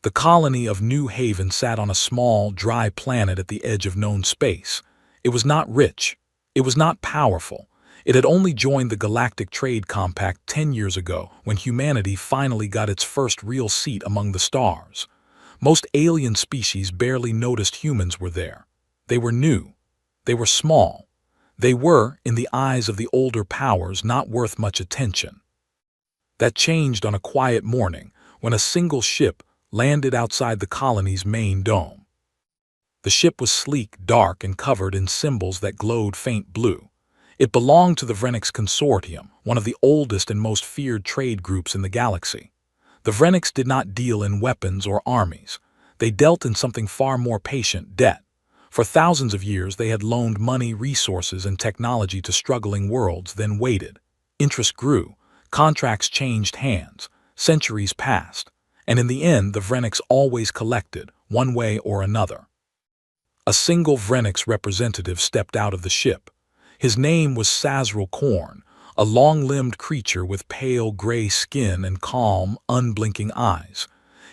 The colony of New Haven sat on a small, dry planet at the edge of known space. It was not rich. It was not powerful. It had only joined the Galactic Trade Compact 10 years ago, when humanity finally got its first real seat among the stars. Most alien species barely noticed humans were there. They were new. They were small. They were, in the eyes of the older powers, not worth much attention. That changed on a quiet morning when a single ship landed outside the colony's main dome. The ship was sleek, dark, and covered in symbols that glowed faint blue. It belonged to the Vrenix Consortium, one of the oldest and most feared trade groups in the galaxy. The Vrenix did not deal in weapons or armies. They dealt in something far more patient: debt. For thousands of years they had loaned money, resources, and technology to struggling worlds, then waited. Interest grew, contracts changed hands, centuries passed, and in the end the Vrenix always collected, one way or another. A single Vrenix representative stepped out of the ship. His name was Sazral Korn, a long-limbed creature with pale gray skin and calm, unblinking eyes.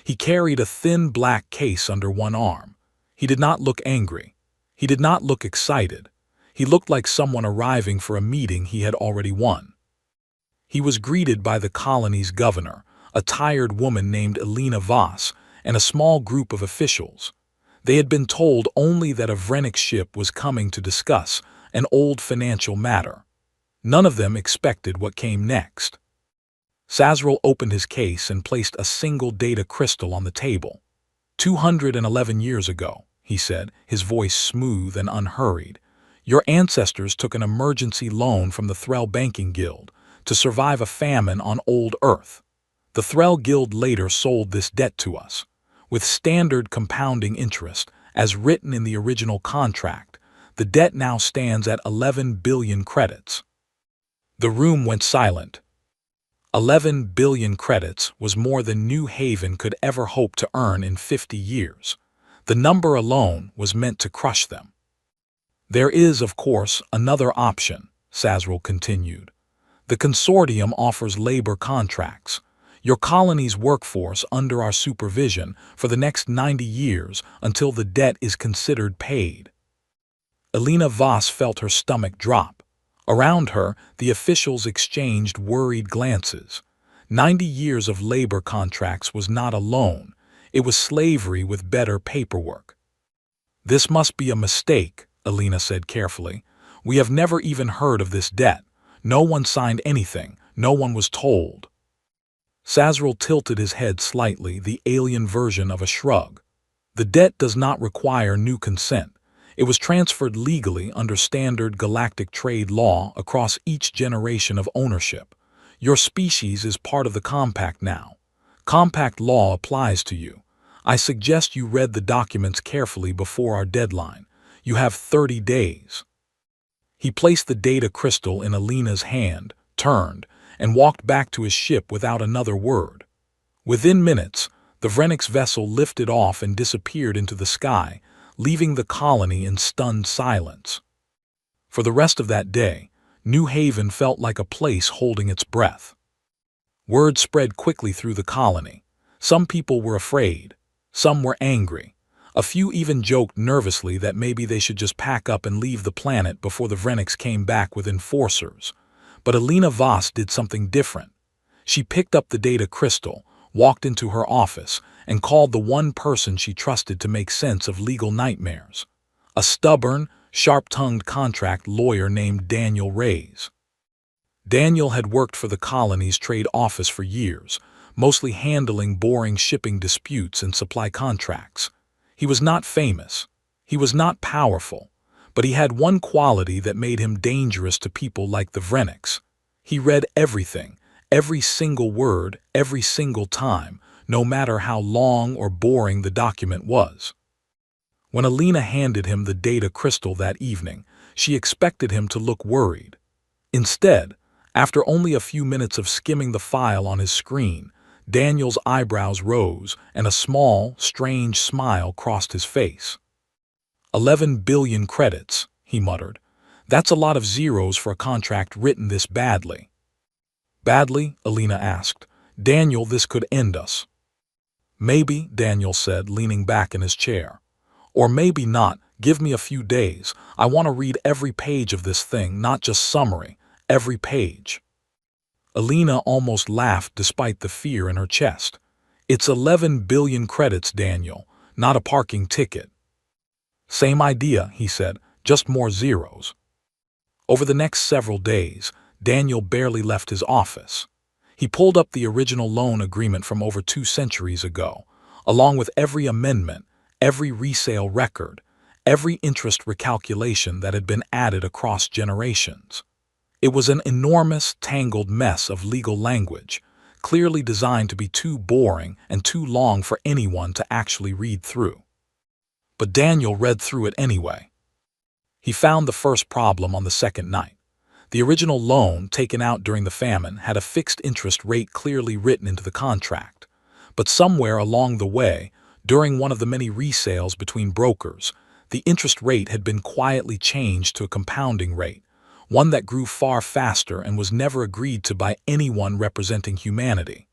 He carried a thin black case under one arm. He did not look angry. He did not look excited. He looked like someone arriving for a meeting he had already won. He was greeted by the colony's governor, a tired woman named Elena Voss, and a small group of officials. They had been told only that a Vrenix ship was coming to discuss an old financial matter. None of them expected what came next. Sazral opened his case and placed a single data crystal on the table. 211 years ago, he said, his voice smooth and unhurried, your ancestors took an emergency loan from the Threll Banking Guild to survive a famine on old Earth. The Threll Guild later sold this debt to us, with standard compounding interest, as written in the original contract. The debt now stands at 11 billion credits. The room went silent. 11 billion credits was more than New Haven could ever hope to earn in 50 years. The number alone was meant to crush them. There is, of course, another option, Sazral continued. The consortium offers labor contracts. Your colony's workforce under our supervision for the next 90 years until the debt is considered paid. Elena Voss felt her stomach drop. Around her, the officials exchanged worried glances. 90 years of labor contracts was not a loan. It was slavery with better paperwork. This must be a mistake, Elena said carefully. We have never even heard of this debt. No one signed anything. No one was told. Sazral tilted his head slightly, the alien version of a shrug. The debt does not require new consent. It was transferred legally under standard galactic trade law across each generation of ownership. Your species is part of the compact now. Compact law applies to you. I suggest you read the documents carefully before our deadline. You have 30 days. He placed the data crystal in Elena's hand, turned, and walked back to his ship without another word. Within minutes, the Vrenix vessel lifted off and disappeared into the sky, leaving the colony in stunned silence. For the rest of that day, New Haven felt like a place holding its breath. Word spread quickly through the colony. Some people were afraid. Some were angry. A few even joked nervously that maybe they should just pack up and leave the planet before the Vrenix came back with enforcers. But Elena Voss did something different. She picked up the data crystal, walked into her office, and called the one person she trusted to make sense of legal nightmares. A stubborn, sharp-tongued contract lawyer named Daniel Reyes. Daniel had worked for the colony's trade office for years, mostly handling boring shipping disputes and supply contracts. He was not famous. He was not powerful. But he had one quality that made him dangerous to people like the Vrenix. He read everything, every single word, every single time, no matter how long or boring the document was. When Elena handed him the data crystal that evening, she expected him to look worried. Instead, after only a few minutes of skimming the file on his screen, Daniel's eyebrows rose and a small, strange smile crossed his face. 11 billion credits, he muttered. That's a lot of zeros for a contract written this badly. Badly? Elena asked. Daniel, this could end us. Maybe, Daniel said, leaning back in his chair. Or maybe not. Give me a few days. I want to read every page of this thing, not just summary. Every page. Alina almost laughed despite the fear in her chest. It's 11 billion credits, Daniel, not a parking ticket. Same idea, he said, just more zeros. Over the next several days, Daniel barely left his office. He pulled up the original loan agreement from over 2 centuries ago, along with every amendment, every resale record, every interest recalculation that had been added across generations. It was an enormous, tangled mess of legal language, clearly designed to be too boring and too long for anyone to actually read through. But Daniel read through it anyway. He found the first problem on the second night. The original loan, taken out during the famine, had a fixed interest rate clearly written into the contract. But somewhere along the way, during one of the many resales between brokers, the interest rate had been quietly changed to a compounding rate, one that grew far faster and was never agreed to by anyone representing humanity.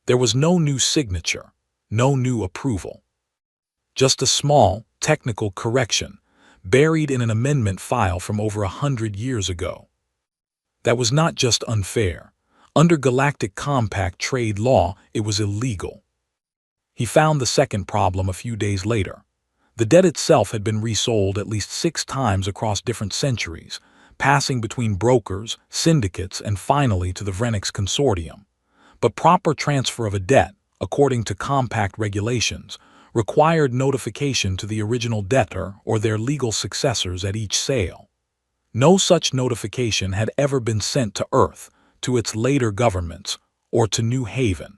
There was no new signature, no new approval. Just a small, technical correction, buried in an amendment file from over 100 years ago. That was not just unfair. Under Galactic Compact trade law, it was illegal. He found the second problem a few days later. The debt itself had been resold at least 6 times across different centuries, passing between brokers, syndicates, and finally to the Vrenix Consortium. But proper transfer of a debt, according to compact regulations, required notification to the original debtor or their legal successors at each sale. No such notification had ever been sent to Earth, to its later governments, or to New Haven.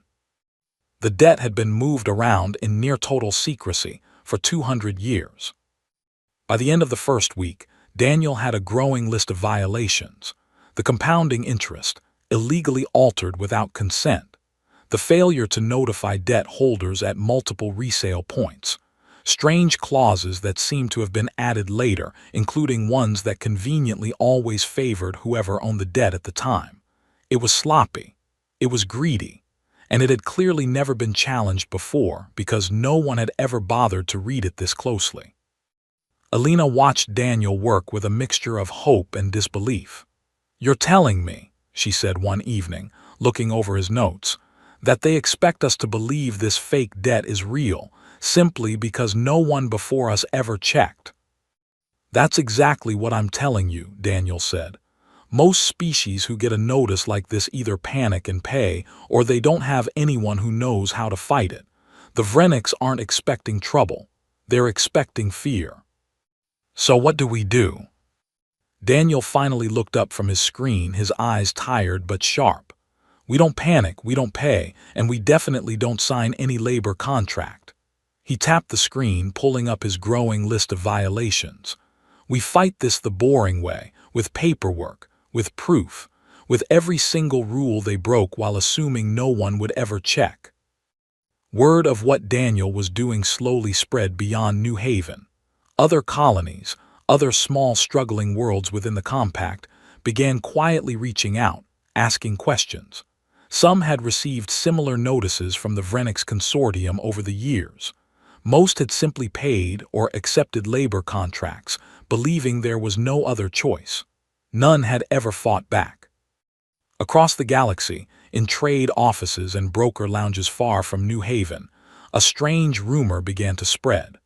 The debt had been moved around in near total secrecy for 200 years. By the end of the first week, Daniel had a growing list of violations: the compounding interest, illegally altered without consent, the failure to notify debt holders at multiple resale points, strange clauses that seemed to have been added later, including ones that conveniently always favored whoever owned the debt at the time. It was sloppy, it was greedy, and it had clearly never been challenged before because no one had ever bothered to read it this closely. Alina watched Daniel work with a mixture of hope and disbelief. "You're telling me," she said one evening, looking over his notes, "that they expect us to believe this fake debt is real, simply because no one before us ever checked." "That's exactly what I'm telling you," Daniel said. "Most species who get a notice like this either panic and pay, or they don't have anyone who knows how to fight it. The Vrenix aren't expecting trouble. They're expecting fear." "So what do we do?" Daniel finally looked up from his screen, his eyes tired but sharp. "We don't panic, we don't pay, and we definitely don't sign any labor contract." He tapped the screen, pulling up his growing list of violations. "We fight this the boring way, with paperwork, with proof, with every single rule they broke while assuming no one would ever check." Word of what Daniel was doing slowly spread beyond New Haven. Other colonies, other small struggling worlds within the compact, began quietly reaching out, asking questions. Some had received similar notices from the Vrenix Consortium over the years. Most had simply paid or accepted labor contracts, believing there was no other choice. None had ever fought back. Across the galaxy, in trade offices and broker lounges far from New Haven, a strange rumor began to spread.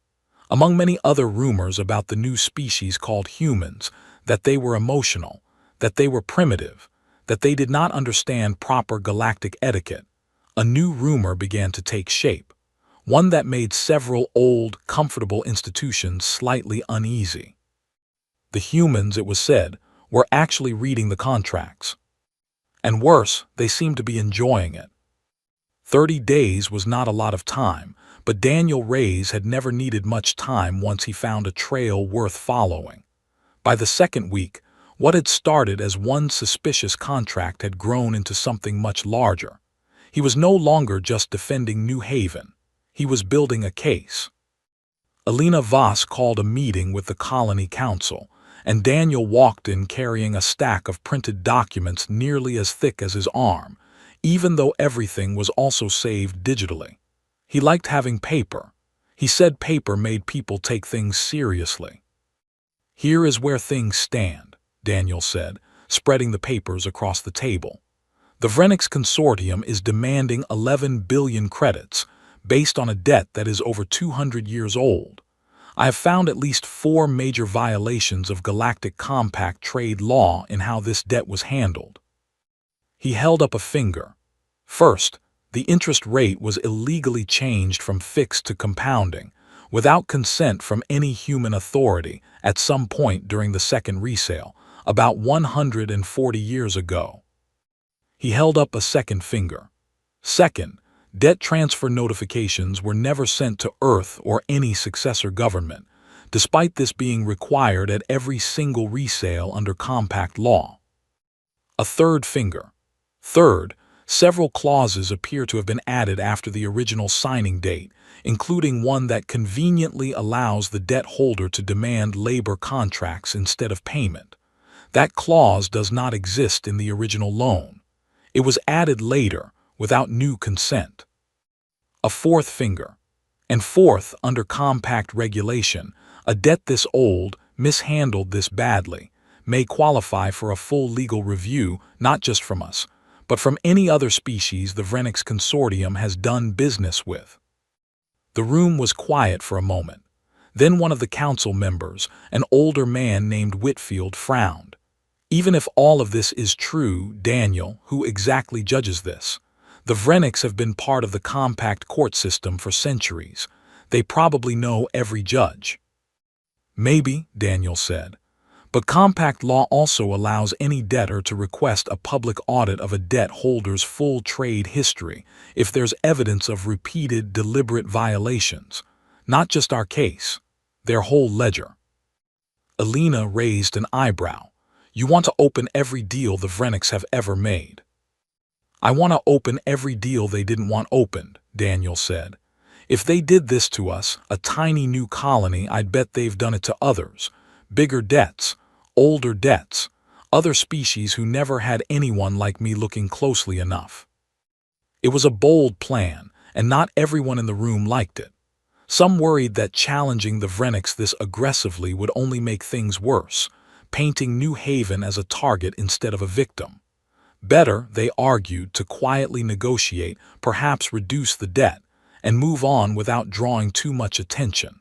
Among many other rumors about the new species called humans, that they were emotional, that they were primitive, that they did not understand proper galactic etiquette, a new rumor began to take shape, one that made several old, comfortable institutions slightly uneasy. The humans, it was said, were actually reading the contracts. And worse, they seemed to be enjoying it. 30 days was not a lot of time, but Daniel Reyes had never needed much time once he found a trail worth following. By the second week, what had started as one suspicious contract had grown into something much larger. He was no longer just defending New Haven. He was building a case. Alina Voss called a meeting with the Colony Council, and Daniel walked in carrying a stack of printed documents nearly as thick as his arm, even though everything was also saved digitally. He liked having paper. He said paper made people take things seriously. "Here is where things stand," Daniel said, spreading the papers across the table. "The Vrenix Consortium is demanding 11 billion credits, based on a debt that is over 200 years old. I have found at least 4 major violations of Galactic Compact trade law in how this debt was handled." He held up a finger. First, the interest rate was illegally changed from fixed to compounding, without consent from any human authority at some point during the second resale, about 140 years ago. He held up a second finger. Second, debt transfer notifications were never sent to Earth or any successor government, despite this being required at every single resale under compact law. A third finger. Third, several clauses appear to have been added after the original signing date, including one that conveniently allows the debt holder to demand labor contracts instead of payment. That clause does not exist in the original loan. It was added later, without new consent. A fourth finger. And fourth, under compact regulation, a debt this old, mishandled this badly, may qualify for a full legal review, not just from us, but from any other species the Vrenix Consortium has done business with. The room was quiet for a moment. Then one of the council members, an older man named Whitfield, frowned. "Even if all of this is true, Daniel, who exactly judges this? The Vrenix have been part of the compact court system for centuries. They probably know every judge." "Maybe," Daniel said. "But compact law also allows any debtor to request a public audit of a debt holder's full trade history if there's evidence of repeated, deliberate violations. Not just our case, their whole ledger." Alina raised an eyebrow. "You want to open every deal the Vrenix have ever made?" "I want to open every deal they didn't want opened," Daniel said. "If they did this to us, a tiny new colony, I'd bet they've done it to others. Bigger debts, older debts, other species who never had anyone like me looking closely enough." It was a bold plan, and not everyone in the room liked it. Some worried that challenging the Vrenix this aggressively would only make things worse, painting New Haven as a target instead of a victim. Better, they argued, to quietly negotiate, perhaps reduce the debt, and move on without drawing too much attention.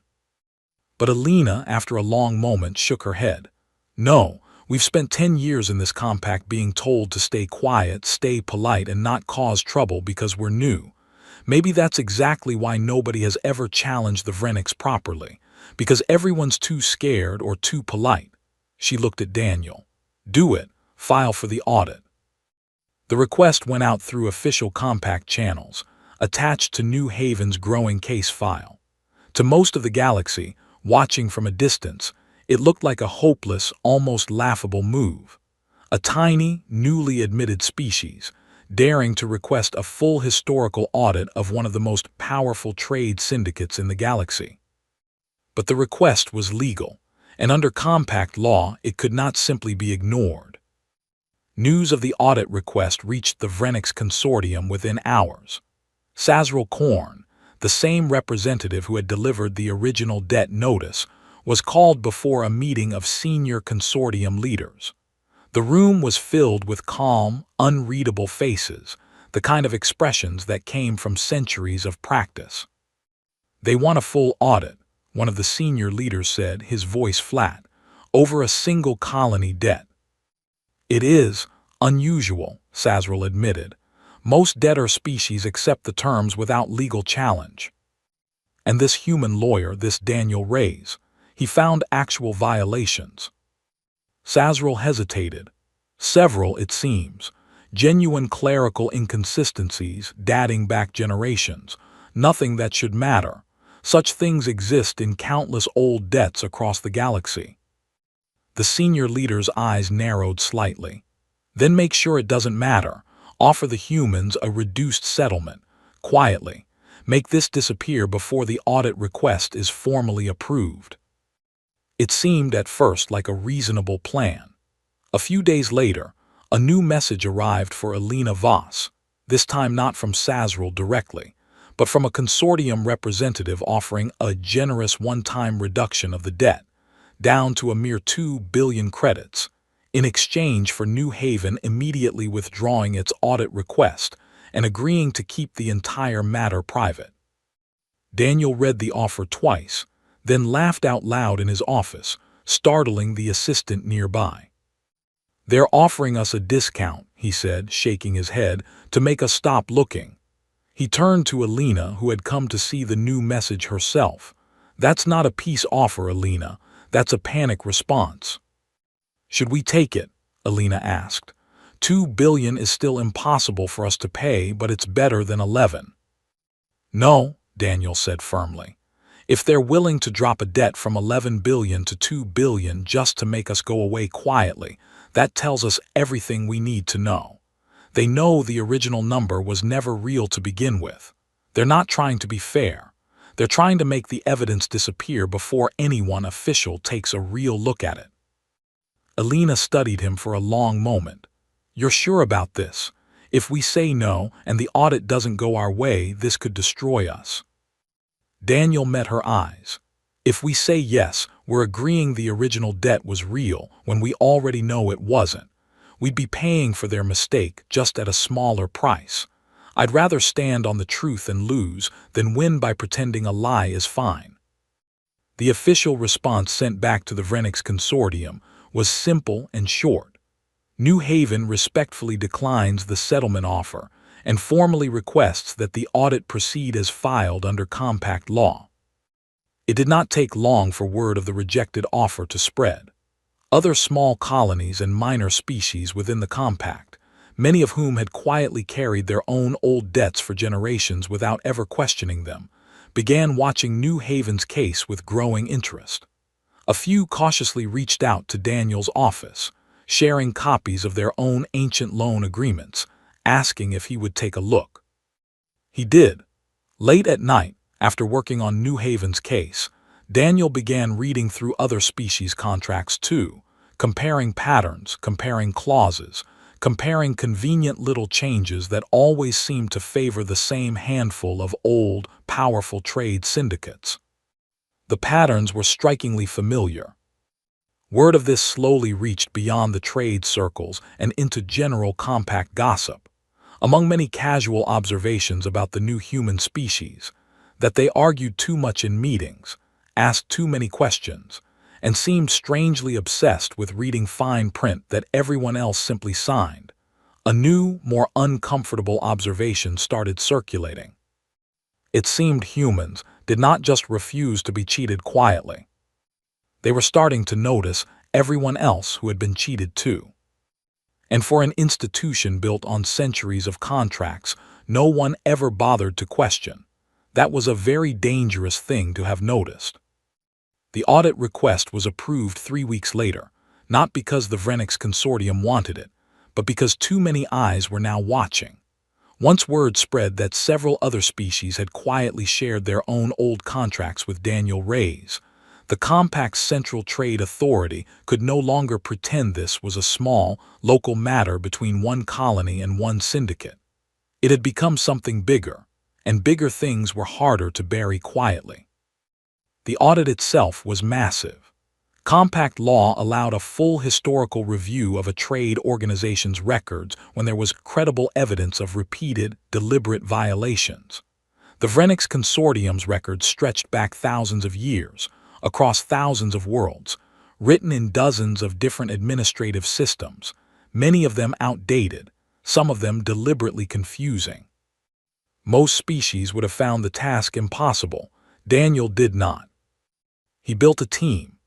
But Alina, after a long moment, shook her head. "No, we've spent 10 years in this compact being told to stay quiet, stay polite, and not cause trouble because we're new. Maybe that's exactly why nobody has ever challenged the Vrenix properly, because everyone's too scared or too polite." She looked at Daniel. "Do it. File for the audit." The request went out through official compact channels, attached to New Haven's growing case file. To most of the galaxy, watching from a distance, it looked like a hopeless, almost laughable move. A tiny, newly admitted species, daring to request a full historical audit of one of the most powerful trade syndicates in the galaxy. But the request was legal, and under compact law it could not simply be ignored. News of the audit request reached the Vrenix Consortium within hours. Sazril Korn, the same representative who had delivered the original debt notice, was called before a meeting of senior consortium leaders. The room was filled with calm, unreadable faces, the kind of expressions that came from centuries of practice. "They want a full audit," one of the senior leaders said, his voice flat, "over a single colony debt." "It is unusual," Sazril admitted. "Most debtor species accept the terms without legal challenge." "And this human lawyer, this Daniel Reyes, he found actual violations." Sazril hesitated. "Several, it seems. Genuine clerical inconsistencies dating back generations. Nothing that should matter. Such things exist in countless old debts across the galaxy." The senior leader's eyes narrowed slightly. "Then make sure it doesn't matter. Offer the humans a reduced settlement. Quietly. Make this disappear before the audit request is formally approved." It seemed at first like a reasonable plan. A few days later, a new message arrived for Alina Voss, this time not from Sazril directly, but from a consortium representative offering a generous one-time reduction of the debt, down to a mere 2 billion credits, in exchange for New Haven immediately withdrawing its audit request and agreeing to keep the entire matter private. Daniel read the offer twice, then laughed out loud in his office, startling the assistant nearby. "They're offering us a discount," he said, shaking his head, "to make us stop looking." He turned to Alina, who had come to see the new message herself. "That's not a peace offer, Alina. That's a panic response." "Should we take it?" Alina asked. 2 billion is still impossible for us to pay, but it's better than 11. "No," Daniel said firmly. "If they're willing to drop a debt from 11 billion to 2 billion just to make us go away quietly, that tells us everything we need to know. They know the original number was never real to begin with. They're not trying to be fair. They're trying to make the evidence disappear before anyone official takes a real look at it." Alina studied him for a long moment. "You're sure about this? If we say no and the audit doesn't go our way, this could destroy us." Daniel met her eyes. "If we say yes, we're agreeing the original debt was real when we already know it wasn't. We'd be paying for their mistake, just at a smaller price. I'd rather stand on the truth and lose than win by pretending a lie is fine." The official response sent back to the Vrenix Consortium was simple and short. New Haven respectfully declines the settlement offer and formally requests that the audit proceed as filed under compact law. It did not take long for word of the rejected offer to spread. Other small colonies and minor species within the compact, many of whom had quietly carried their own old debts for generations without ever questioning them, began watching New Haven's case with growing interest. A few cautiously reached out to Daniel's office, sharing copies of their own ancient loan agreements, asking if he would take a look. He did. Late at night, after working on New Haven's case, Daniel began reading through other species' contracts too, comparing patterns, comparing clauses, comparing convenient little changes that always seemed to favor the same handful of old, powerful trade syndicates. The patterns were strikingly familiar. Word of this slowly reached beyond the trade circles and into general compact gossip. Among many casual observations about the new human species, that they argued too much in meetings, asked too many questions, and seemed strangely obsessed with reading fine print that everyone else simply signed. A new, more uncomfortable observation started circulating. It seemed humans did not just refuse to be cheated quietly. They were starting to notice everyone else who had been cheated too. And for an institution built on centuries of contracts no one ever bothered to question, that was a very dangerous thing to have noticed. The audit request was approved 3 weeks later, not because the Vrenix Consortium wanted it, but because too many eyes were now watching. Once word spread that several other species had quietly shared their own old contracts with Daniel Reyes, the Compact's Central Trade Authority could no longer pretend this was a small, local matter between one colony and one syndicate. It had become something bigger, and bigger things were harder to bury quietly. The audit itself was massive. Compact law allowed a full historical review of a trade organization's records when there was credible evidence of repeated, deliberate violations. The Vrenix Consortium's records stretched back thousands of years, across thousands of worlds, written in dozens of different administrative systems, many of them outdated, some of them deliberately confusing. Most species would have found the task impossible. Daniel did not. He built a team.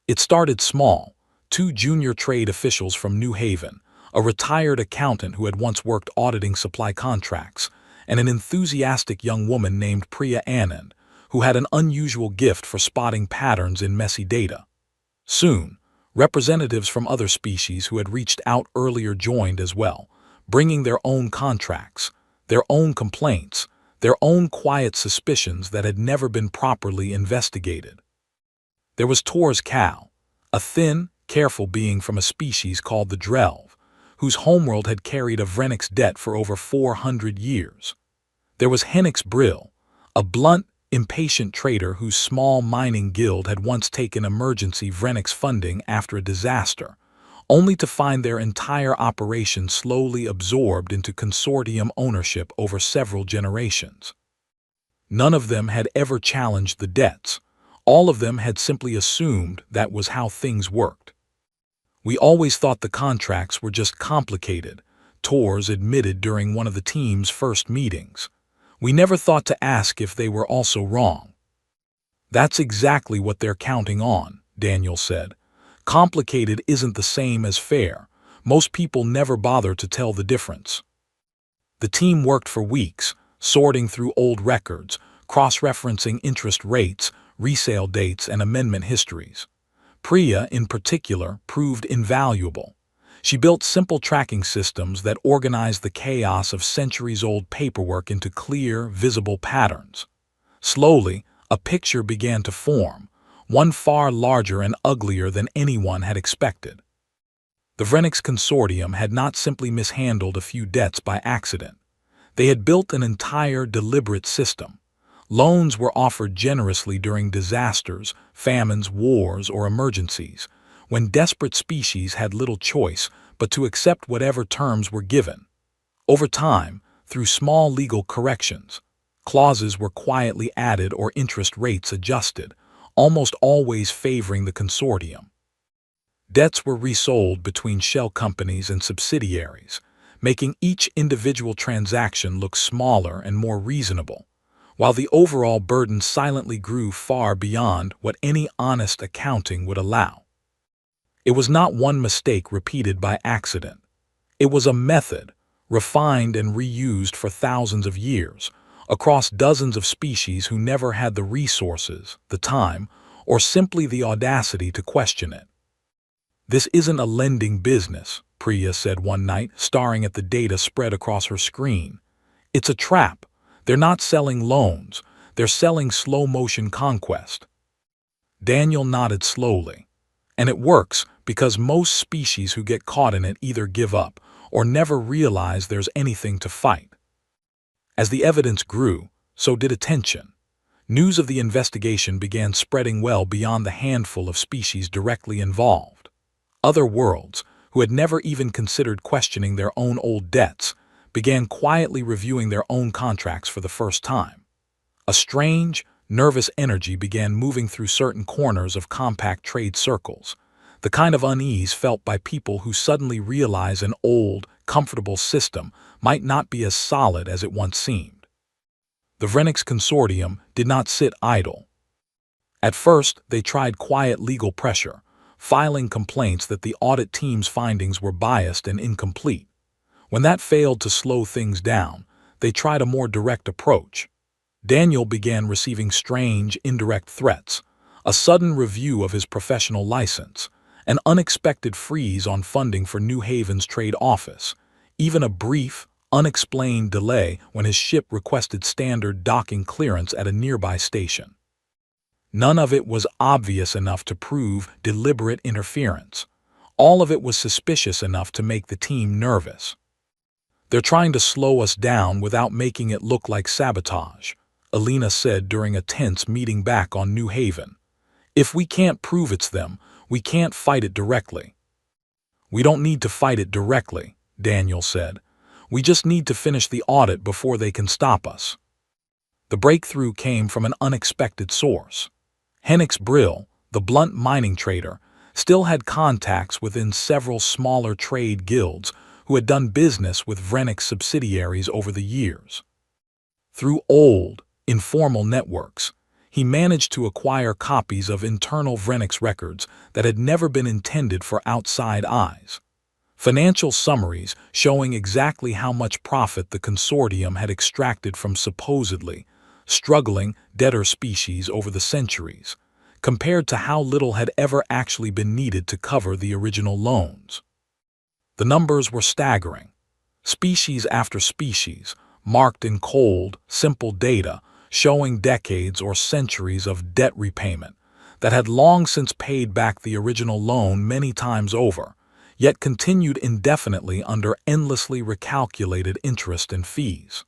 It started small: 2 junior trade officials from New Haven, a retired accountant who had once worked auditing supply contracts, and an enthusiastic young woman named Priya Anand, who had an unusual gift for spotting patterns in messy data. Soon, representatives from other species who had reached out earlier joined as well, bringing their own contracts, their own complaints, their own quiet suspicions that had never been properly investigated. There was Tor's cow, a thin, careful being from a species called the Drelv, whose homeworld had carried a Vrenix debt for over 400 years. There was Henix Brill, a blunt, impatient trader whose small mining guild had once taken emergency Vrenix funding after a disaster, only to find their entire operation slowly absorbed into consortium ownership over several generations. None of them had ever challenged the debts. All of them had simply assumed that was how things worked. "We always thought the contracts were just complicated," Tors admitted during one of the team's first meetings. "We never thought to ask if they were also wrong." "That's exactly what they're counting on," Daniel said. "Complicated isn't the same as fair. Most people never bother to tell the difference." The team worked for weeks, sorting through old records, cross-referencing interest rates, resale dates, and amendment histories. Priya, in particular, proved invaluable. She built simple tracking systems that organized the chaos of centuries-old paperwork into clear, visible patterns. Slowly, a picture began to form, one far larger and uglier than anyone had expected. The Vrenix Consortium had not simply mishandled a few debts by accident. They had built an entire deliberate system. Loans were offered generously during disasters, famines, wars, or emergencies, when desperate species had little choice but to accept whatever terms were given. Over time, through small legal corrections, clauses were quietly added or interest rates adjusted, almost always favoring the consortium. Debts were resold between shell companies and subsidiaries, making each individual transaction look smaller and more reasonable, while the overall burden silently grew far beyond what any honest accounting would allow. It was not one mistake repeated by accident. It was a method, refined and reused for thousands of years, across dozens of species who never had the resources, the time, or simply the audacity to question it. "This isn't a lending business," Priya said one night, staring at the data spread across her screen. "It's a trap. They're not selling loans. They're selling slow-motion conquest." Daniel nodded slowly. "And it works because most species who get caught in it either give up or never realize there's anything to fight." As the evidence grew, so did attention. News of the investigation began spreading well beyond the handful of species directly involved. Other worlds, who had never even considered questioning their own old debts, began quietly reviewing their own contracts for the first time. A strange, nervous energy began moving through certain corners of compact trade circles, the kind of unease felt by people who suddenly realize an old, comfortable system might not be as solid as it once seemed. The Vrenix Consortium did not sit idle. At first, they tried quiet legal pressure, filing complaints that the audit team's findings were biased and incomplete. When that failed to slow things down, they tried a more direct approach. Daniel began receiving strange, indirect threats, a sudden review of his professional license, an unexpected freeze on funding for New Haven's trade office, even a brief, unexplained delay when his ship requested standard docking clearance at a nearby station. None of it was obvious enough to prove deliberate interference. All of it was suspicious enough to make the team nervous. "They're trying to slow us down without making it look like sabotage," Alina said during a tense meeting back on New Haven. "If we can't prove it's them, we can't fight it directly." "We don't need to fight it directly," Daniel said. "We just need to finish the audit before they can stop us." The breakthrough came from an unexpected source. Henix Brill, the blunt mining trader, still had contacts within several smaller trade guilds who had done business with Vrenix subsidiaries over the years. Through old, informal networks, he managed to acquire copies of internal Vrenix records that had never been intended for outside eyes. Financial summaries showing exactly how much profit the consortium had extracted from supposedly struggling debtor species over the centuries, compared to how little had ever actually been needed to cover the original loans. The numbers were staggering. Species after species, marked in cold, simple data, showing decades or centuries of debt repayment that had long since paid back the original loan many times over, yet continued indefinitely under endlessly recalculated interest and fees.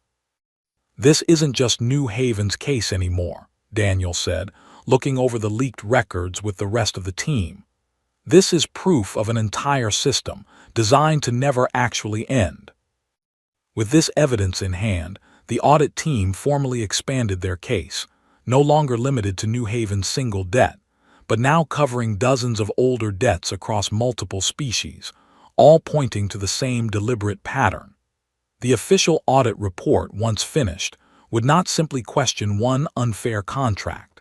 "This isn't just New Haven's case anymore," Daniel said, looking over the leaked records with the rest of the team. "This is proof of an entire system, designed to never actually end." With this evidence in hand, the audit team formally expanded their case, no longer limited to New Haven's single debt, but now covering dozens of older debts across multiple species, all pointing to the same deliberate pattern. The official audit report, once finished, would not simply question one unfair contract.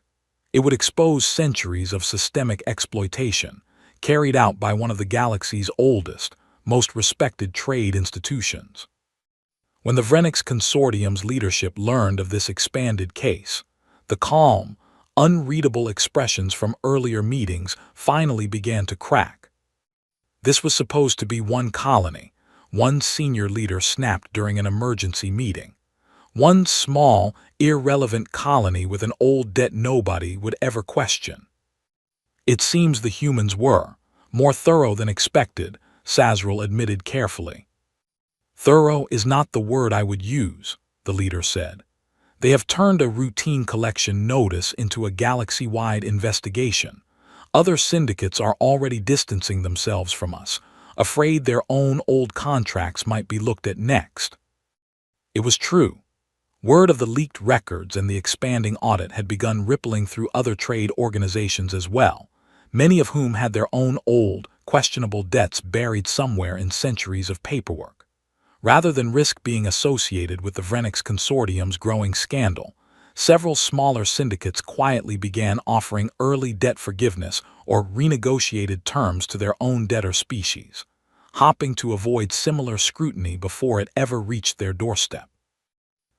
It would expose centuries of systemic exploitation, carried out by one of the galaxy's oldest, most respected trade institutions. When the Vrenix Consortium's leadership learned of this expanded case, the calm, unreadable expressions from earlier meetings finally began to crack. This was supposed to be one colony, one senior leader snapped during an emergency meeting. One small, irrelevant colony with an old debt nobody would ever question. "It seems the humans were more thorough than expected," Sazril admitted carefully. "Thorough is not the word I would use," the leader said. "They have turned a routine collection notice into a galaxy-wide investigation. Other syndicates are already distancing themselves from us, afraid their own old contracts might be looked at next." It was true. Word of the leaked records and the expanding audit had begun rippling through other trade organizations as well, many of whom had their own old, questionable debts buried somewhere in centuries of paperwork. Rather than risk being associated with the Vrenix Consortium's growing scandal, several smaller syndicates quietly began offering early debt forgiveness or renegotiated terms to their own debtor species, hopping to avoid similar scrutiny before it ever reached their doorstep.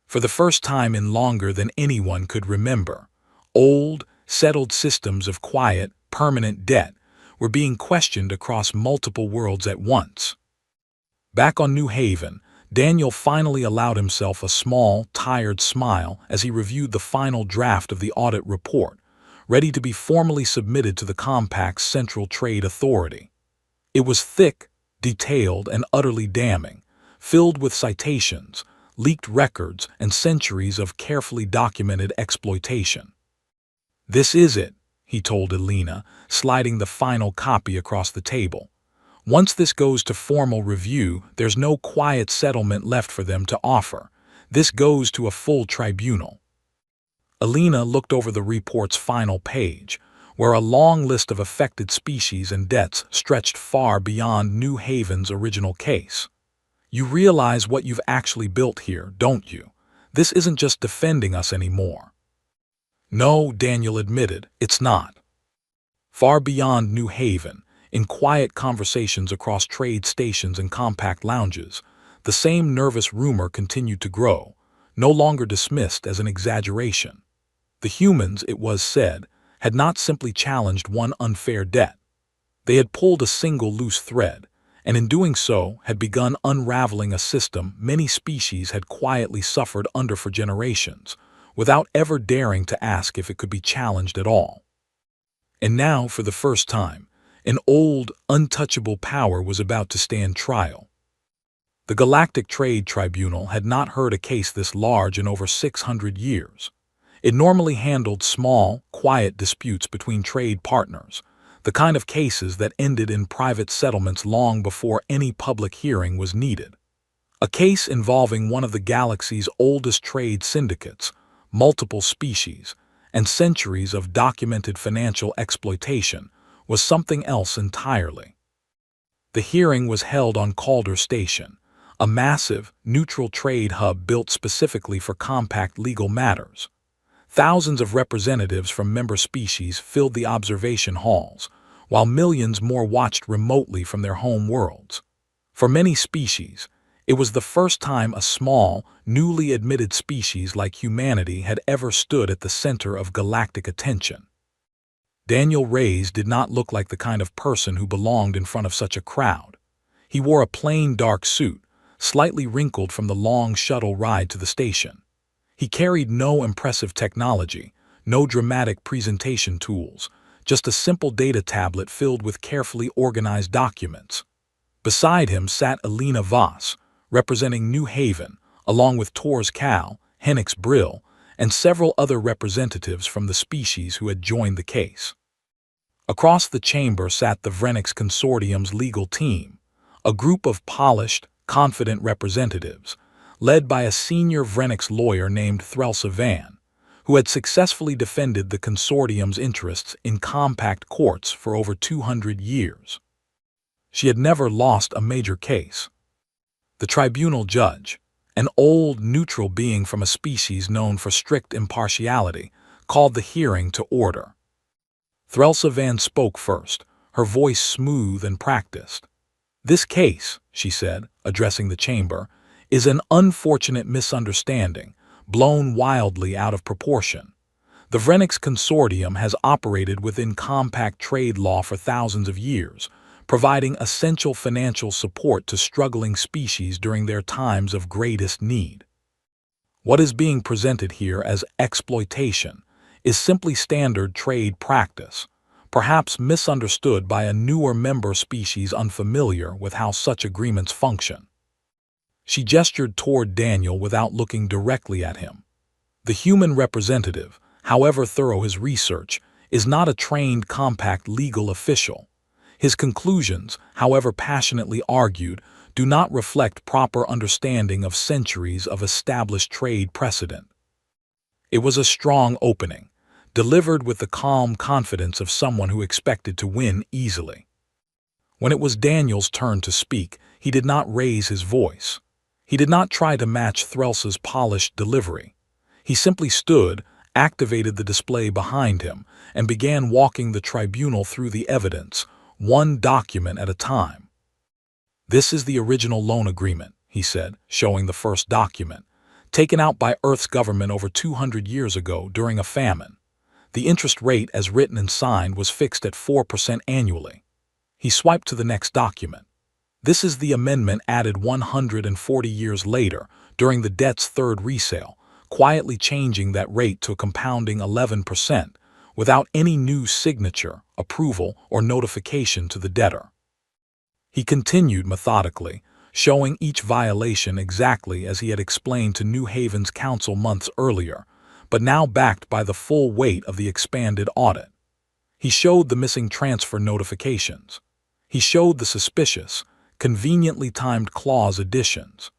For the first time in longer than anyone could remember, old, settled systems of quiet, permanent debt were being questioned across multiple worlds at once. Back on New Haven, Daniel finally allowed himself a small, tired smile as he reviewed the final draft of the audit report, ready to be formally submitted to the Compact's Central Trade Authority. It was thick, detailed, and utterly damning, filled with citations, leaked records, and centuries of carefully documented exploitation. "This is it," he told Elena, sliding the final copy across the table. "Once this goes to formal review, there's no quiet settlement left for them to offer. This goes to a full tribunal." Elena looked over the report's final page, where a long list of affected species and debts stretched far beyond New Haven's original case. "You realize what you've actually built here, don't you? This isn't just defending us anymore." "No," Daniel admitted, "it's not." Far beyond New Haven, in quiet conversations across trade stations and compact lounges, the same nervous rumor continued to grow, no longer dismissed as an exaggeration. The humans, it was said, had not simply challenged one unfair debt. They had pulled a single loose thread, and in doing so had begun unraveling a system many species had quietly suffered under for generations, without ever daring to ask if it could be challenged at all. And now, for the first time, an old, untouchable power was about to stand trial. The Galactic Trade Tribunal had not heard a case this large in over 600 years. It normally handled small, quiet disputes between trade partners, the kind of cases that ended in private settlements long before any public hearing was needed. A case involving one of the galaxy's oldest trade syndicates, multiple species, and centuries of documented financial exploitation was something else entirely. The hearing was held on Calder Station, a massive, neutral trade hub built specifically for compact legal matters. Thousands of representatives from member species filled the observation halls, while millions more watched remotely from their home worlds. For many species, it was the first time a small, newly admitted species like humanity had ever stood at the center of galactic attention. Daniel Reyes did not look like the kind of person who belonged in front of such a crowd. He wore a plain dark suit, slightly wrinkled from the long shuttle ride to the station. He carried no impressive technology, no dramatic presentation tools, just a simple data tablet filled with carefully organized documents. Beside him sat Elena Voss, representing New Haven, along with Tors Cal, Henix Brill, and several other representatives from the species who had joined the case. Across the chamber sat the Vrenix Consortium's legal team, a group of polished, confident representatives, led by a senior Vrenix lawyer named Threlsa Van, who had successfully defended the consortium's interests in compact courts for over 200 years. She had never lost a major case. The tribunal judge, an old, neutral being from a species known for strict impartiality, called the hearing to order. Threlsa Van spoke first, her voice smooth and practiced. "This case," she said, addressing the chamber, "is an unfortunate misunderstanding, blown wildly out of proportion. The Vrenix Consortium has operated within compact trade law for thousands of years, providing essential financial support to struggling species during their times of greatest need. What is being presented here as exploitation is simply standard trade practice, perhaps misunderstood by a newer member species unfamiliar with how such agreements function." She gestured toward Daniel without looking directly at him. The human representative, however thorough his research, is not a trained compact legal official. His conclusions, however passionately argued, do not reflect proper understanding of centuries of established trade precedent. It was a strong opening, delivered with the calm confidence of someone who expected to win easily. When it was Daniel's turn to speak, he did not raise his voice. He did not try to match Threlsa's polished delivery. He simply stood, activated the display behind him, and began walking the tribunal through the evidence, one document at a time. "This is the original loan agreement," he said, showing the first document, "taken out by Earth's government over 200 years ago during a famine. The interest rate as written and signed was fixed at 4% annually." He swiped to the next document. "This is the amendment added 140 years later during the debt's third resale, quietly changing that rate to a compounding 11%, without any new signature, approval, or notification to the debtor." He continued methodically, showing each violation exactly as he had explained to New Haven's council months earlier, but now backed by the full weight of the expanded audit. He showed the missing transfer notifications. He showed the suspicious, conveniently timed clause additions.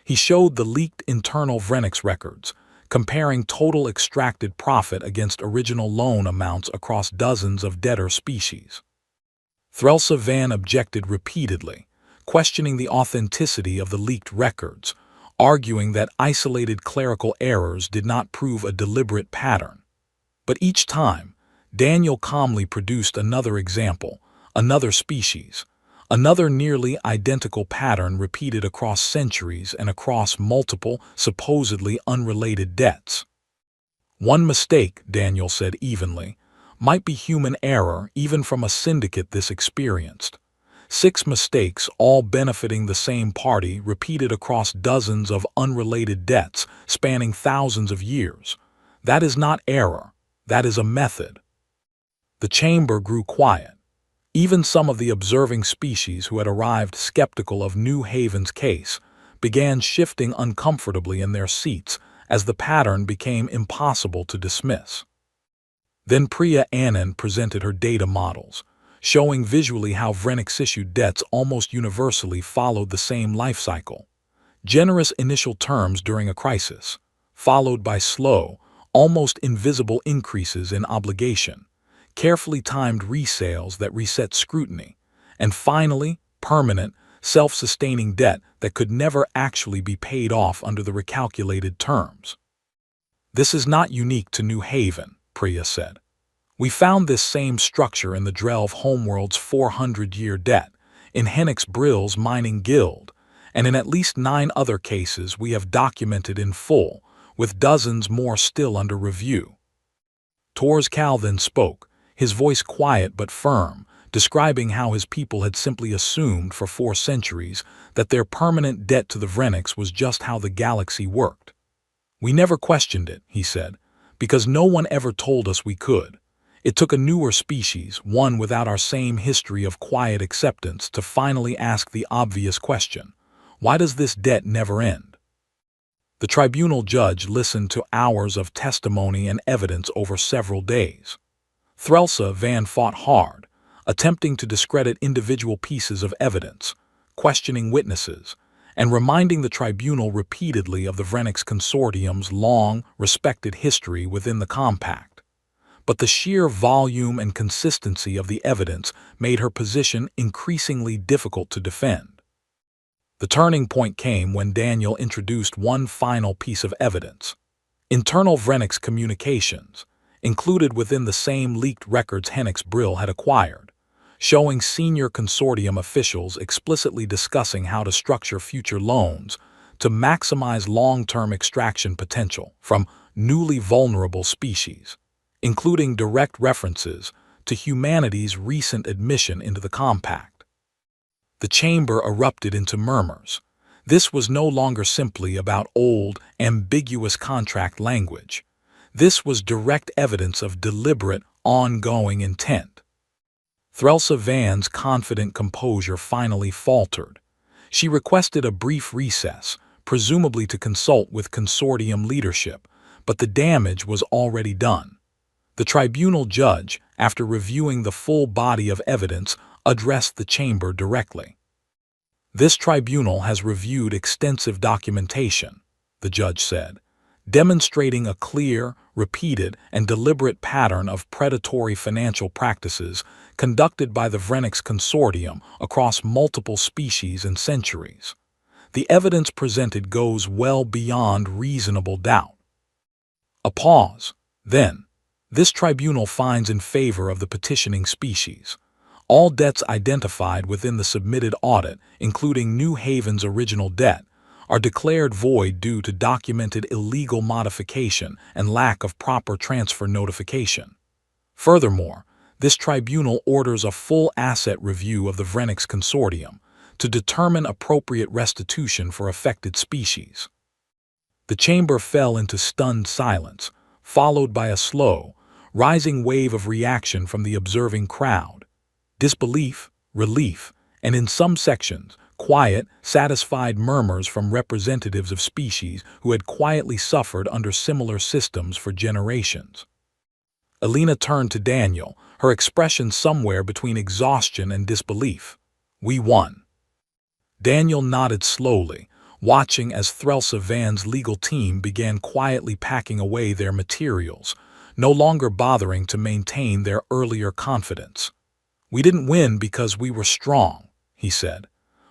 He showed the leaked internal Vrenix records, comparing total extracted profit against original loan amounts across dozens of debtor species. Threlsa Van objected repeatedly, questioning the authenticity of the leaked records, arguing that isolated clerical errors did not prove a deliberate pattern. But each time, Daniel calmly produced another example, another species, another nearly identical pattern repeated across centuries and across multiple, supposedly unrelated debts. "One mistake," Daniel said evenly, "might be human error even from a syndicate this experienced. 6 mistakes, all benefiting the same party, repeated across dozens of unrelated debts spanning thousands of years. That is not error, that is a method." The chamber grew quiet. Even some of the observing species who had arrived skeptical of New Haven's case began shifting uncomfortably in their seats as the pattern became impossible to dismiss. Then Priya Anand presented her data models, showing visually how Vrenix-issued debts almost universally followed the same life cycle. Generous initial terms during a crisis, followed by slow, almost invisible increases in obligation, carefully timed resales that reset scrutiny, and finally, permanent, self-sustaining debt that could never actually be paid off under the recalculated terms. "This is not unique to New Haven," Priya said. "We found this same structure in the Drelv homeworld's 400-year debt, in Henix Brill's mining guild, and in at least 9 other cases we have documented in full, with dozens more still under review." Torskal then spoke, his voice quiet but firm, describing how his people had simply assumed for 4 centuries that their permanent debt to the Vrenix was just how the galaxy worked. "We never questioned it," he said, "because no one ever told us we could. It took a newer species, one without our same history of quiet acceptance, to finally ask the obvious question: why does this debt never end?" The tribunal judge listened to hours of testimony and evidence over several days. Threlsa Van fought hard, attempting to discredit individual pieces of evidence, questioning witnesses, and reminding the tribunal repeatedly of the Vrenix Consortium's long, respected history within the compact. But the sheer volume and consistency of the evidence made her position increasingly difficult to defend. The turning point came when Daniel introduced one final piece of evidence: internal Vrenix communications, included within the same leaked records Henix Brill had acquired, showing senior consortium officials explicitly discussing how to structure future loans to maximize long-term extraction potential from newly vulnerable species, including direct references to humanity's recent admission into the compact. The chamber erupted into murmurs. This was no longer simply about old, ambiguous contract language. This was direct evidence of deliberate, ongoing intent. Threlsa Van's confident composure finally faltered. She requested a brief recess, presumably to consult with consortium leadership, but the damage was already done. The tribunal judge, after reviewing the full body of evidence, addressed the chamber directly. "This tribunal has reviewed extensive documentation," the judge said, "demonstrating a clear, repeated, and deliberate pattern of predatory financial practices conducted by the Vrenix Consortium across multiple species and centuries. The evidence presented goes well beyond reasonable doubt." A pause. Then, "This tribunal finds in favor of the petitioning species. All debts identified within the submitted audit, including New Haven's original debt, are declared void due to documented illegal modification and lack of proper transfer notification. Furthermore, this tribunal orders a full asset review of the Vrenix Consortium to determine appropriate restitution for affected species." The chamber fell into stunned silence, followed by a slow, rising wave of reaction from the observing crowd. Disbelief, relief, and in some sections, quiet, satisfied murmurs from representatives of species who had quietly suffered under similar systems for generations. Alina turned to Daniel, her expression somewhere between exhaustion and disbelief. "We won." Daniel nodded slowly, watching as Threlsa Van's legal team began quietly packing away their materials, no longer bothering to maintain their earlier confidence. "We didn't win because we were strong," he said.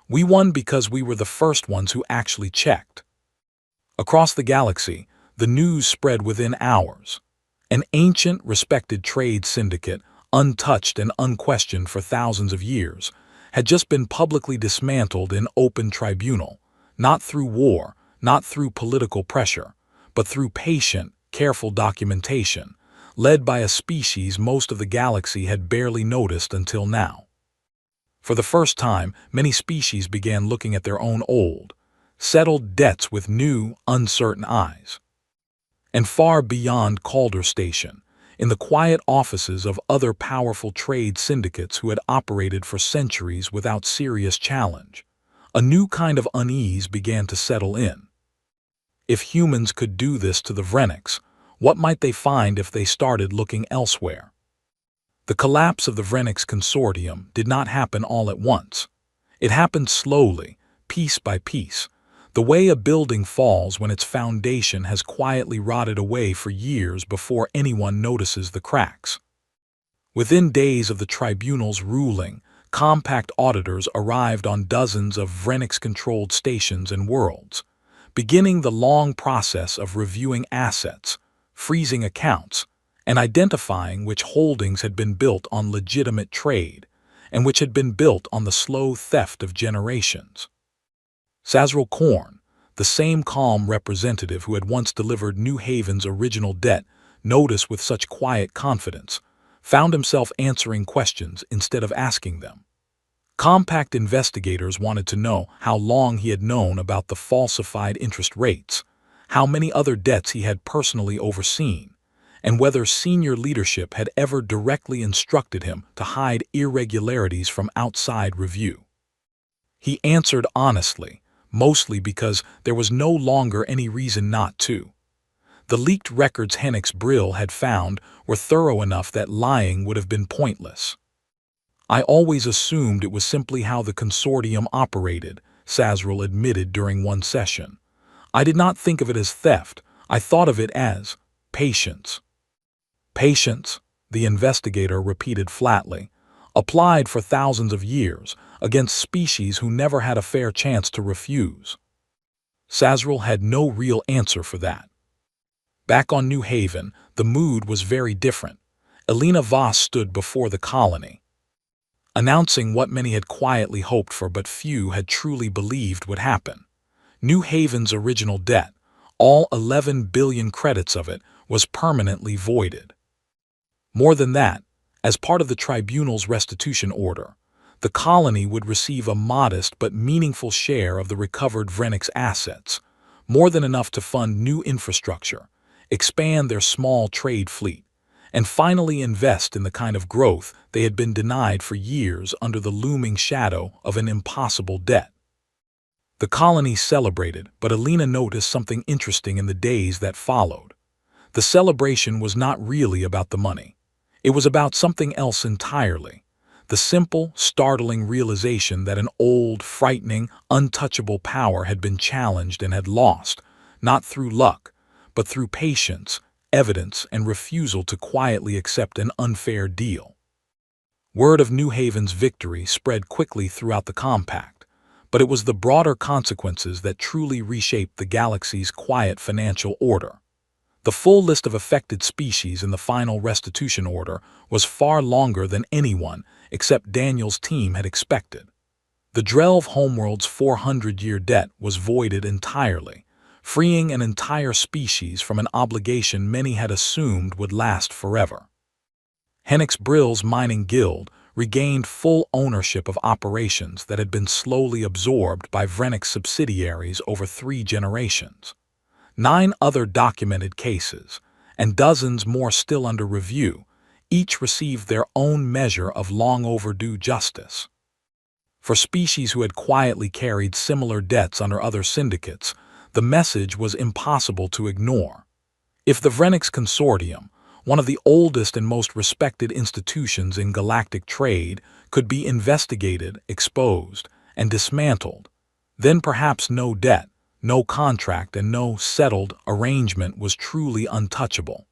"We won because we were the first ones who actually checked." Across the galaxy, the news spread within hours. An ancient, respected trade syndicate, untouched and unquestioned for thousands of years, had just been publicly dismantled in open tribunal, not through war, not through political pressure, but through patient, careful documentation, led by a species most of the galaxy had barely noticed until now. For the first time, many species began looking at their own old, settled debts with new, uncertain eyes. And far beyond Calder Station, in the quiet offices of other powerful trade syndicates who had operated for centuries without serious challenge, a new kind of unease began to settle in. If humans could do this to the Vrenix, what might they find if they started looking elsewhere? The collapse of the Vrenix Consortium did not happen all at once. It happened slowly, piece by piece, the way a building falls when its foundation has quietly rotted away for years before anyone notices the cracks. Within days of the tribunal's ruling, compact auditors arrived on dozens of Vrenix-controlled stations and worlds, beginning the long process of reviewing assets, freezing accounts, and identifying which holdings had been built on legitimate trade and which had been built on the slow theft of generations. Sazril Korn, the same calm representative who had once delivered New Haven's original debt notice with such quiet confidence, found himself answering questions instead of asking them. Compact investigators wanted to know how long he had known about the falsified interest rates, how many other debts he had personally overseen, and whether senior leadership had ever directly instructed him to hide irregularities from outside review. He answered honestly, mostly because there was no longer any reason not to. The leaked records Hennick's Brill had found were thorough enough that lying would have been pointless. "I always assumed it was simply how the consortium operated," Sazeril admitted during one session. "I did not think of it as theft. I thought of it as patience." "Patience," the investigator repeated flatly, "applied for thousands of years against species who never had a fair chance to refuse." Sazeril had no real answer for that. Back on New Haven, the mood was very different. Elena Voss stood before the colony, announcing what many had quietly hoped for but few had truly believed would happen. New Haven's original debt, all 11 billion credits of it, was permanently voided. More than that, as part of the tribunal's restitution order, the colony would receive a modest but meaningful share of the recovered Vrenix assets, more than enough to fund new infrastructure, expand their small trade fleet, and finally invest in the kind of growth they had been denied for years under the looming shadow of an impossible debt. The colony celebrated, but Elena noticed something interesting in the days that followed. The celebration was not really about the money. It was about something else entirely. The simple, startling realization that an old, frightening, untouchable power had been challenged and had lost, not through luck, but through patience, evidence, and refusal to quietly accept an unfair deal. Word of New Haven's victory spread quickly throughout the compact, but it was the broader consequences that truly reshaped the galaxy's quiet financial order. The full list of affected species in the final restitution order was far longer than anyone except Daniel's team had expected. The Drelv homeworld's 400-year debt was voided entirely, freeing an entire species from an obligation many had assumed would last forever. Hennick's Brill's mining guild regained full ownership of operations that had been slowly absorbed by Vrenix subsidiaries over 3 generations. 9 other documented cases, and dozens more still under review, each received their own measure of long-overdue justice. For species who had quietly carried similar debts under other syndicates, the message was impossible to ignore. If the Vrenix Consortium, one of the oldest and most respected institutions in galactic trade, could be investigated, exposed, and dismantled, then perhaps no debt, no contract, and no settled arrangement was truly untouchable.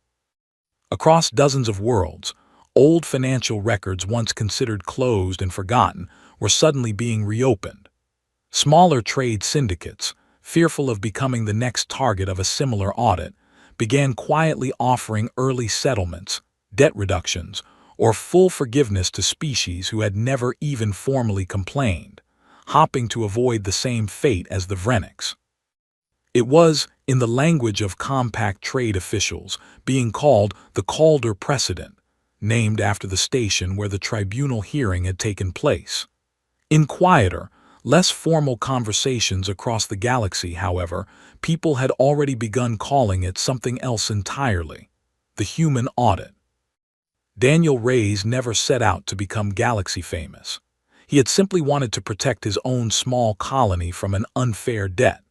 Across dozens of worlds, old financial records once considered closed and forgotten were suddenly being reopened. Smaller trade syndicates, fearful of becoming the next target of a similar audit, began quietly offering early settlements, debt reductions, or full forgiveness to species who had never even formally complained, hoping to avoid the same fate as the Vrenix. It was, in the language of compact trade officials, being called the Calder Precedent, named after the station where the tribunal hearing had taken place. In quieter, less formal conversations across the galaxy, however, people had already begun calling it something else entirely: the human audit. Daniel Reyes never set out to become galaxy famous. He had simply wanted to protect his own small colony from an unfair debt.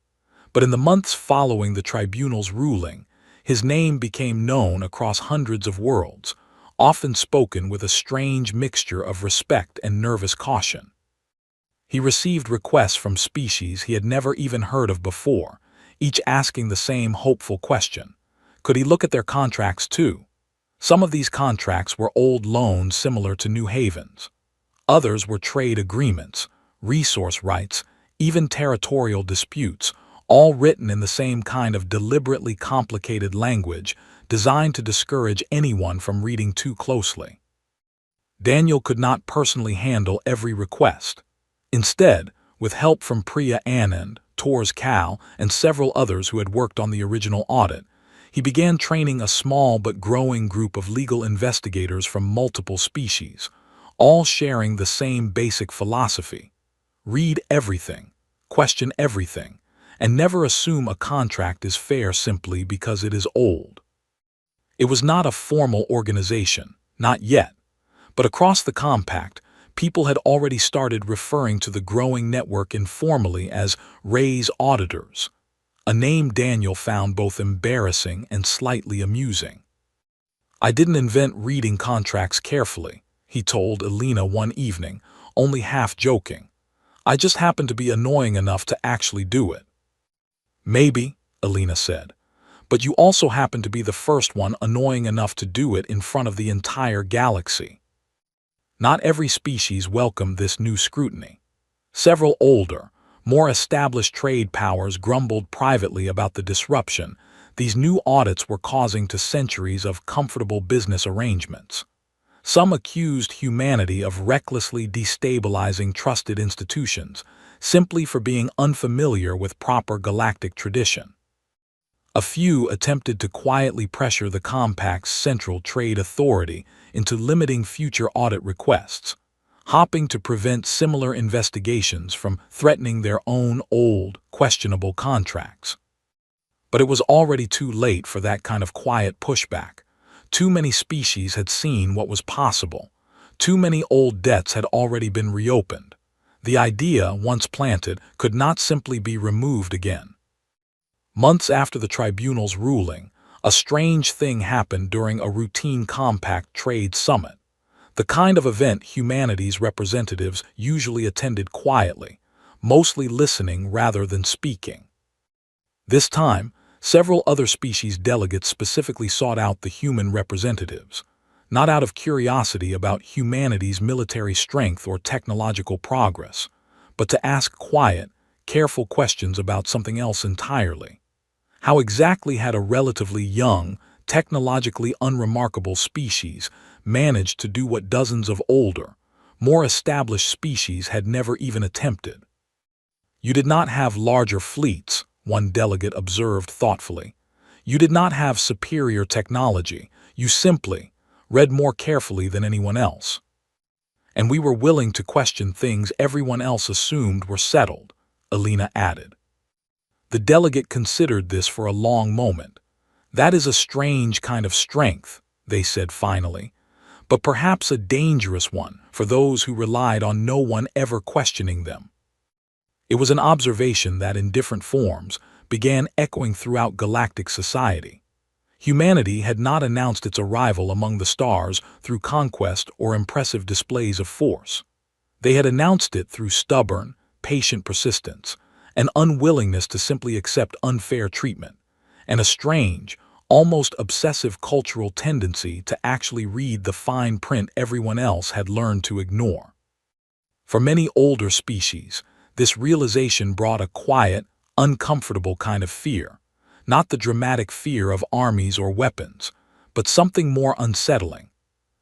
But in the months following the tribunal's ruling, his name became known across hundreds of worlds, often spoken with a strange mixture of respect and nervous caution. He received requests from species he had never even heard of before, each asking the same hopeful question: could he look at their contracts too? Some of these contracts were old loans similar to New Haven's. Others were trade agreements, resource rights, even territorial disputes, all written in the same kind of deliberately complicated language designed to discourage anyone from reading too closely. Daniel could not personally handle every request. Instead, with help from Priya Anand, Tors Cal, and several others who had worked on the original audit, he began training a small but growing group of legal investigators from multiple species, all sharing the same basic philosophy: read everything, question everything, and never assume a contract is fair simply because it is old. It was not a formal organization, not yet, but across the compact, People had already started referring to the growing network informally as Ray's auditors, a name Daniel found both embarrassing and slightly amusing. "I didn't invent reading contracts carefully," he told Elena one evening, only half joking. "I just happened to be annoying enough to actually do it." "Maybe," Elena said, "but you also happen to be the first one annoying enough to do it in front of the entire galaxy." Not every species welcomed this new scrutiny. Several older, more established trade powers grumbled privately about the disruption these new audits were causing to centuries of comfortable business arrangements. Some accused humanity of recklessly destabilizing trusted institutions simply for being unfamiliar with proper galactic tradition. A few attempted to quietly pressure the Compact's Central Trade Authority into limiting future audit requests, hoping to prevent similar investigations from threatening their own old, questionable contracts. But it was already too late for that kind of quiet pushback. Too many species had seen what was possible. Too many old debts had already been reopened. The idea, once planted, could not simply be removed again. Months after the tribunal's ruling, a strange thing happened during a routine Compact trade summit, the kind of event humanity's representatives usually attended quietly, mostly listening rather than speaking. This time, several other species delegates specifically sought out the human representatives, not out of curiosity about humanity's military strength or technological progress, but to ask quiet, careful questions about something else entirely. How exactly had a relatively young, technologically unremarkable species managed to do what dozens of older, more established species had never even attempted? "You did not have larger fleets," one delegate observed thoughtfully. "You did not have superior technology. You simply read more carefully than anyone else. And we were willing to question things everyone else assumed were settled," Elena added. The delegate considered this for a long moment. "That is a strange kind of strength," they said finally, "but perhaps a dangerous one for those who relied on no one ever questioning them." It was an observation that, in different forms, began echoing throughout galactic society. Humanity had not announced its arrival among the stars through conquest or impressive displays of force. They had announced it through stubborn, patient persistence, an unwillingness to simply accept unfair treatment, and a strange, almost obsessive cultural tendency to actually read the fine print everyone else had learned to ignore. For many older species, this realization brought a quiet, uncomfortable kind of fear, not the dramatic fear of armies or weapons, but something more unsettling: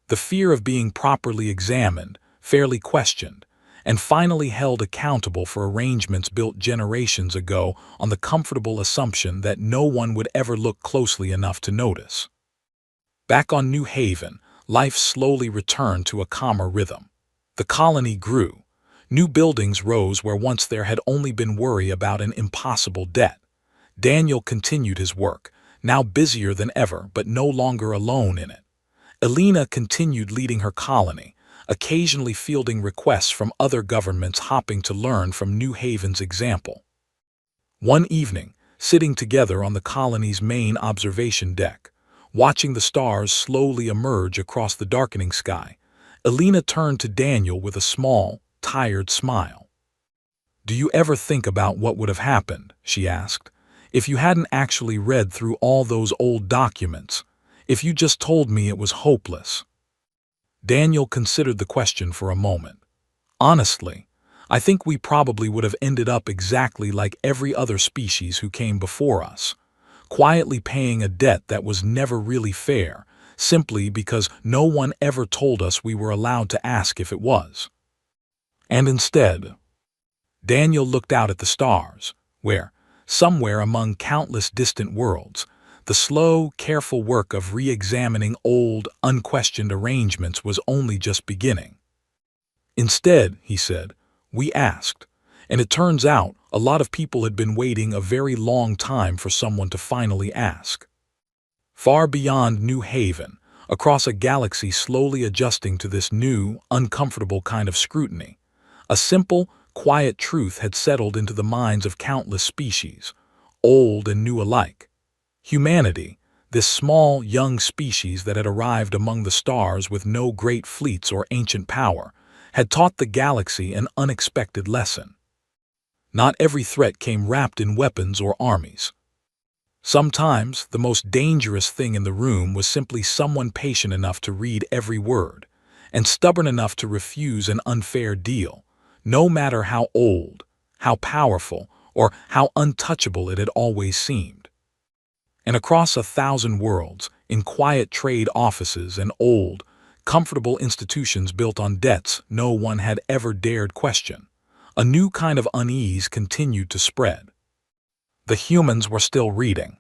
the fear of being properly examined, fairly questioned, and finally held accountable for arrangements built generations ago on the comfortable assumption that no one would ever look closely enough to notice. Back on New Haven, life slowly returned to a calmer rhythm. The colony grew. New buildings rose where once there had only been worry about an impossible debt. Daniel continued his work, now busier than ever but no longer alone in it. Elena continued leading her colony, occasionally fielding requests from other governments hopping to learn from New Haven's example. One evening, sitting together on the colony's main observation deck, watching the stars slowly emerge across the darkening sky, Elena turned to Daniel with a small, tired smile. "Do you ever think about what would have happened," she asked, "if you hadn't actually read through all those old documents, if you just told me it was hopeless?" Daniel considered the question for a moment. "Honestly, I think we probably would have ended up exactly like every other species who came before us, quietly paying a debt that was never really fair, simply because no one ever told us we were allowed to ask if it was. And instead..." Daniel looked out at the stars, where, somewhere among countless distant worlds, the slow, careful work of re-examining old, unquestioned arrangements was only just beginning. "Instead," he said, "we asked, and it turns out a lot of people had been waiting a very long time for someone to finally ask." Far beyond New Haven, across a galaxy slowly adjusting to this new, uncomfortable kind of scrutiny. A simple, quiet truth had settled into the minds of countless species, old and new alike. Humanity, this small, young species that had arrived among the stars with no great fleets or ancient power, had taught the galaxy an unexpected lesson. Not every threat came wrapped in weapons or armies. Sometimes, the most dangerous thing in the room was simply someone patient enough to read every word, and stubborn enough to refuse an unfair deal, no matter how old, how powerful, or how untouchable it had always seemed. And across 1,000 worlds, in quiet trade offices and old, comfortable institutions built on debts no one had ever dared question, a new kind of unease continued to spread. The humans were still reading.